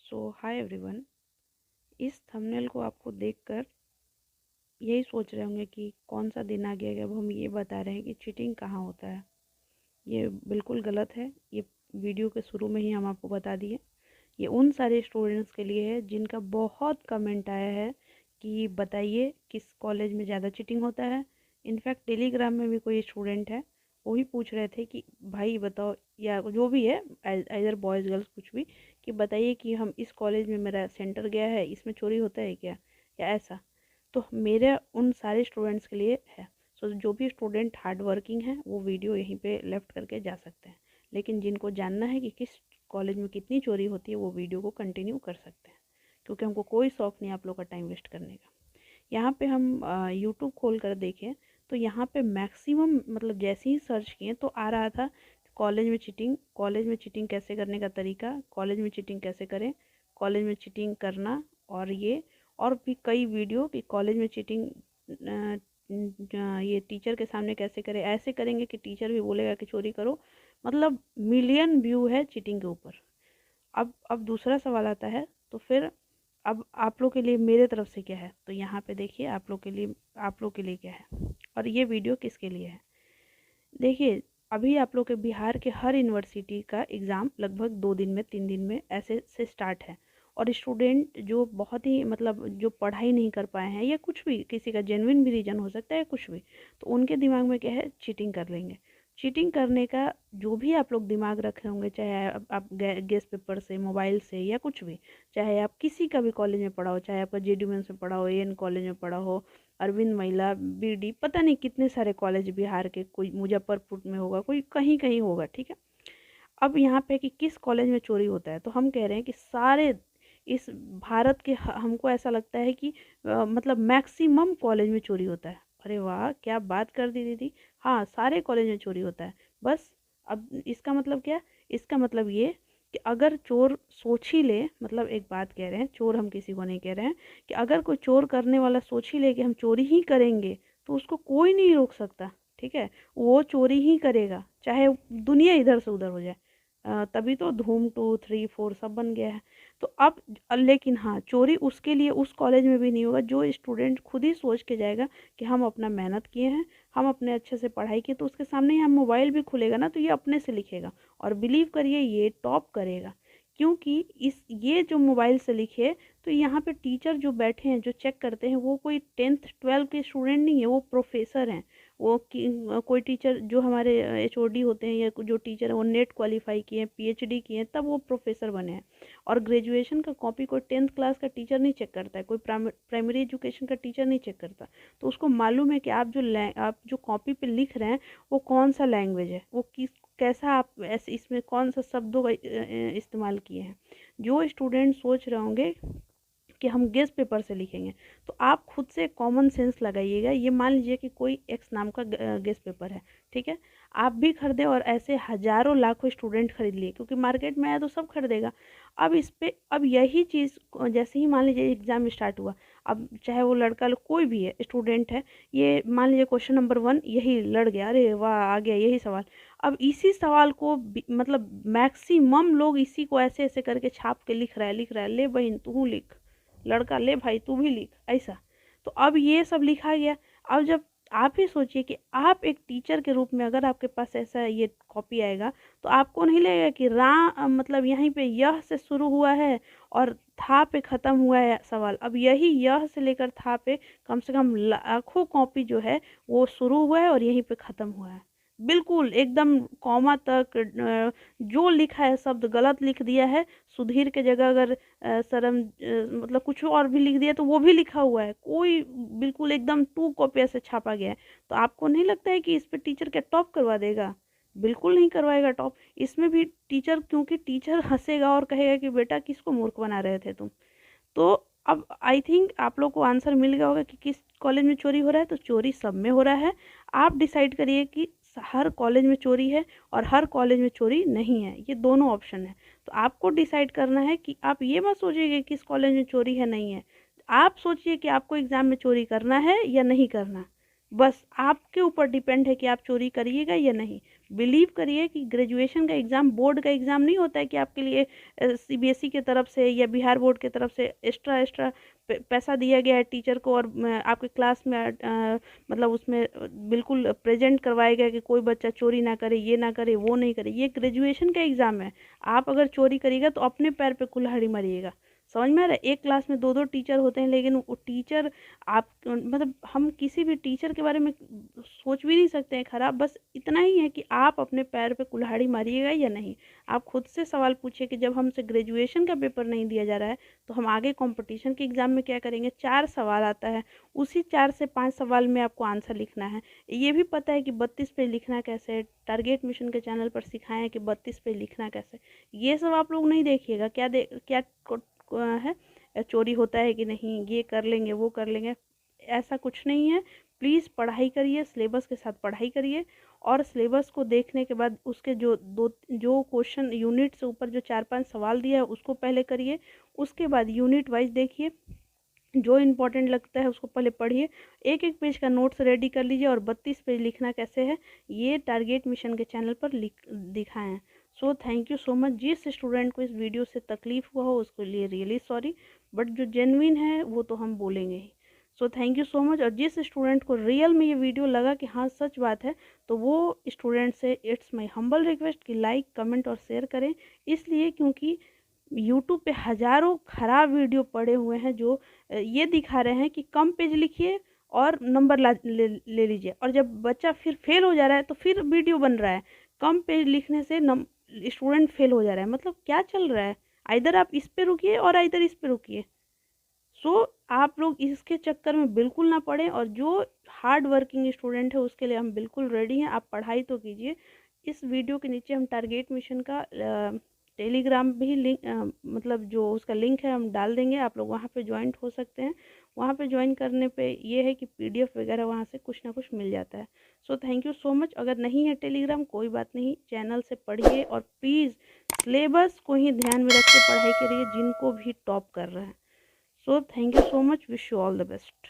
Hi everyone. इस thumbnail को आपको देखकर यही सोच रहे होंगे कि कौन सा दिन आ गया कि अब हम ये बता रहे हैं कि चीटिंग कहाँ होता है। ये बिल्कुल गलत है। ये वीडियो के शुरू में ही हम आपको बता दिए। ये उन सारे स्टूडेंट्स के लिए है जिनका बहुत कमेंट आया है कि बताइए किस कॉलेज में ज़्यादा चीटिंग होता है। इनफैक्ट टेलीग्राम में भी कोई स्टूडेंट है, वो ही पूछ रहे थे कि भाई बताओ, या जो भी है, आइदर बॉयज़ गर्ल्स कुछ भी, कि बताइए कि हम इस कॉलेज में मेरा सेंटर गया है, इसमें चोरी होता है क्या, या ऐसा। तो मेरे उन सारे स्टूडेंट्स के लिए है। जो भी स्टूडेंट हार्ड वर्किंग है वो वीडियो यहीं पे लेफ्ट करके जा सकते हैं, लेकिन जिनको जानना है कि किस कॉलेज में कितनी चोरी होती है वो वीडियो को कंटिन्यू कर सकते हैं, क्योंकि हमको कोई शौक नहीं आप लोग का टाइम वेस्ट करने का। यहाँ पे हम यूट्यूब खोल कर देखें तो यहाँ पे मैक्सिमम, मतलब जैसे ही सर्च किए तो आ रहा था कॉलेज में चीटिंग कैसे करने का तरीका, कॉलेज में चीटिंग कैसे करें, कॉलेज में चीटिंग करना, और ये और भी कई वीडियो कि कॉलेज में चीटिंग ये टीचर के सामने कैसे करें, ऐसे करेंगे कि टीचर भी बोलेगा कि चोरी करो। मतलब मिलियन व्यू है चीटिंग के ऊपर। अब दूसरा सवाल आता है, तो फिर अब आप लोग के लिए मेरे तरफ से क्या है, तो यहाँ पे देखिए आप लोग के लिए क्या है और ये वीडियो किसके लिए है। देखिए, अभी आप लोग के बिहार के हर यूनिवर्सिटी का एग्ज़ाम लगभग 2 दिन में 3 दिन में ऐसे से स्टार्ट है। और स्टूडेंट जो बहुत ही, मतलब जो पढ़ाई नहीं कर पाए हैं या कुछ भी, किसी का जेन्युइन भी रीज़न हो सकता है कुछ भी, तो उनके दिमाग में क्या है, चीटिंग कर लेंगे। चीटिंग करने का जो भी आप लोग दिमाग रखे होंगे, चाहे आप गेस पेपर से, मोबाइल से, या कुछ भी, चाहे आप किसी का भी कॉलेज में पढ़ा हो, चाहे आपका जेडी मेंस में पढ़ा हो, एन कॉलेज में पढ़ा हो, अरविंद महिला, बीडी, पता नहीं कितने सारे कॉलेज बिहार के, कोई मुजफ्फरपुर में होगा, कोई कहीं कहीं होगा, ठीक है। अब यहाँ पे कि किस कॉलेज में चोरी होता है, तो हम कह रहे हैं कि सारे इस भारत के हमको ऐसा लगता है कि मतलब मैक्सिमम कॉलेज में चोरी होता है। अरे वाह, क्या बात कर दी दीदी। हाँ, सारे कॉलेज में चोरी होता है। बस अब इसका मतलब क्या, इसका मतलब ये कि अगर चोर सोच ही ले, मतलब एक बात कह रहे हैं, चोर हम किसी को नहीं कह रहे हैं, कि अगर कोई चोर करने वाला सोच ही ले कि हम चोरी ही करेंगे, तो उसको कोई नहीं रोक सकता। ठीक है, वो चोरी ही करेगा, चाहे दुनिया इधर से उधर हो जाए। तभी तो धूम 2, 3, 4 सब बन गया है। तो अब लेकिन हाँ, चोरी उसके लिए उस कॉलेज में भी नहीं होगा जो स्टूडेंट खुद ही सोच के जाएगा कि हम अपना मेहनत किए हैं, हम अपने अच्छे से पढ़ाई किए, तो उसके सामने ही हम मोबाइल भी खुलेगा ना, तो ये अपने से लिखेगा, और बिलीव करिए ये टॉप करेगा। क्योंकि इस ये जो मोबाइल से लिखे, तो यहाँ पे टीचर जो बैठे हैं, जो चेक करते हैं, वो कोई 10th 12th के स्टूडेंट नहीं है, वो प्रोफेसर हैं। वो कोई टीचर जो हमारे एचओडी होते हैं, या जो टीचर है वो नेट क्वालिफाई किए हैं, पीएचडी किए हैं, तब वो प्रोफेसर बने हैं। और ग्रेजुएशन का कॉपी कोई 10th क्लास का टीचर नहीं चेक करता है, कोई प्राइमरी एजुकेशन का टीचर नहीं चेक करता। तो उसको मालूम है कि आप जो कॉपी पे लिख रहे हैं वो कौन सा लैंग्वेज है, वो किस कैसा, आप ऐसे इसमें कौन सा शब्दों का इस्तेमाल किए हैं। जो स्टूडेंट सोच रहे होंगे कि हम गेस पेपर से लिखेंगे, तो आप खुद से कॉमन सेंस लगाइएगा। ये मान लीजिए कि कोई एक्स नाम का गेस पेपर है, ठीक है, आप भी खरीदे और ऐसे हजारों लाखों स्टूडेंट खरीद लिए, क्योंकि मार्केट में आया तो सब खरीदेगा। अब इस पे, अब यही चीज़ जैसे ही मान लीजिए एग्जाम स्टार्ट हुआ, अब चाहे वो लड़का कोई भी है, स्टूडेंट है, ये मान लीजिए क्वेश्चन नंबर 1 यही लड़ गया, अरे वाह आ गया यही सवाल। अब इसी सवाल को मतलब मैक्सिमम लोग इसी को ऐसे ऐसे करके छाप के लिख रहा है, ले बहन तू लिख, लड़का ले भाई तू भी लिख, ऐसा। तो अब ये सब लिखा गया। अब जब आप ही सोचिए कि आप एक टीचर के रूप में अगर आपके पास ऐसा ये कॉपी आएगा, तो आपको नहीं लगेगा कि मतलब यहीं पे यह से शुरू हुआ है और था पे ख़त्म हुआ है सवाल। अब यही यह से लेकर था पे कम से कम लाखों कॉपी जो है वो शुरू हुआ है और यहीं पे ख़त्म हुआ है। बिल्कुल एकदम कॉमा तक जो लिखा है शब्द गलत लिख दिया है। सुधीर के जगह अगर सरम मतलब कुछ और भी लिख दिया तो वो भी लिखा हुआ है, कोई बिल्कुल एकदम टू कॉपी से छापा गया है। तो आपको नहीं लगता है कि इस पे टीचर क्या टॉप करवा देगा? बिल्कुल नहीं करवाएगा टॉप। इसमें भी टीचर, क्योंकि टीचर हंसेगा और कहेगा कि बेटा किसको मूर्ख बना रहे थे तुम। तो अब आई थिंक आप लोग को आंसर मिल गया होगा कि किस कॉलेज में चोरी हो रहा है। तो चोरी सब में हो रहा है। आप डिसाइड करिए कि हर कॉलेज में चोरी है और हर कॉलेज में चोरी नहीं है, ये दोनों ऑप्शन है। तो आपको डिसाइड करना है कि आप ये मत सोचिए कि किस कॉलेज में चोरी है नहीं है। आप सोचिए कि आपको एग्ज़ाम में चोरी करना है या नहीं करना। बस आपके ऊपर डिपेंड है कि आप चोरी करिएगा या नहीं। बिलीव करिए कि ग्रेजुएशन का एग्ज़ाम बोर्ड का एग्ज़ाम नहीं होता है कि आपके लिए सीबीएसई की तरफ से या बिहार बोर्ड की तरफ से एक्स्ट्रा पैसा दिया गया है टीचर को, और आपके क्लास में मतलब उसमें बिल्कुल प्रेजेंट करवाया गया कि कोई बच्चा चोरी ना करे, ये ना करे, वो नहीं करे। ये ग्रेजुएशन का एग्ज़ाम है। आप अगर चोरी करिएगा तो अपने पैर पे कुल्हाड़ी मारिएगा। समझ में आ रहा है? एक क्लास में दो दो टीचर होते हैं, लेकिन वो टीचर आप मतलब हम किसी भी टीचर के बारे में सोच भी नहीं सकते हैं खराब। बस इतना ही है कि आप अपने पैर पे कुल्हाड़ी मारिएगा या नहीं। आप खुद से सवाल पूछिए कि जब हमसे ग्रेजुएशन का पेपर नहीं दिया जा रहा है तो हम आगे कंपटीशन के एग्ज़ाम में क्या करेंगे। 4 सवाल आता है, उसी 4 से 5 सवाल में आपको आंसर लिखना है। ये भी पता है कि 32 पेज लिखना कैसे है। टारगेट मिशन के चैनल पर सिखाए हैं कि 32 पेज लिखना कैसे। ये सब आप लोग नहीं देखिएगा क्या है, चोरी होता है कि नहीं, ये कर लेंगे वो कर लेंगे, ऐसा कुछ नहीं है। प्लीज़ पढ़ाई करिए, सिलेबस के साथ पढ़ाई करिए, और सिलेबस को देखने के बाद उसके जो क्वेश्चन यूनिट से ऊपर जो 4-5 सवाल दिया है उसको पहले करिए। उसके बाद यूनिट वाइज देखिए, जो इम्पोर्टेंट लगता है उसको पहले पढ़िए। एक एक पेज का नोट्स रेडी कर लीजिए, और 32 पेज लिखना कैसे है ये टारगेट मिशन के चैनल पर दिखाएं हैं। So thank you so much. जिस स्टूडेंट को इस वीडियो से तकलीफ हुआ हो उसके लिए रियली सॉरी, बट जो जेन्युइन है वो तो हम बोलेंगे ही। So thank you so much. और जिस स्टूडेंट को रियल में ये वीडियो लगा कि हाँ सच बात है, तो वो स्टूडेंट से इट्स माई हम्बल रिक्वेस्ट कि लाइक कमेंट और शेयर करें। इसलिए क्योंकि यूट्यूब पे हज़ारों ख़राब वीडियो पड़े हुए हैं जो ये दिखा रहे हैं कि कम पेज लिखिए और नंबर ले लीजिए, और जब बच्चा फिर फेल हो जा रहा है तो फिर वीडियो बन रहा है कम पेज लिखने से स्टूडेंट फेल हो जा रहा है। मतलब क्या चल रहा है? इधर आप इस पे रुकिए और इधर इस पे रुकिए। सो आप लोग इसके चक्कर में बिल्कुल ना पड़ें, और जो हार्ड वर्किंग स्टूडेंट है उसके लिए हम बिल्कुल रेडी हैं। आप पढ़ाई तो कीजिए। इस वीडियो के नीचे हम टारगेट मिशन का टेलीग्राम भी लिंक मतलब जो उसका लिंक है हम डाल देंगे, आप लोग वहाँ पे ज्वाइंट हो सकते हैं। वहाँ पे ज्वाइन करने पे ये है कि पीडीएफ वगैरह वहाँ से कुछ ना कुछ मिल जाता है। सो थैंक यू सो मच। अगर नहीं है टेलीग्राम कोई बात नहीं, चैनल से पढ़िए, और प्लीज़ सिलेबस को ही ध्यान में रख के पढ़ाई करिए जिनको भी टॉप कर रहे हैं। So thank you so much. Wish you all the best.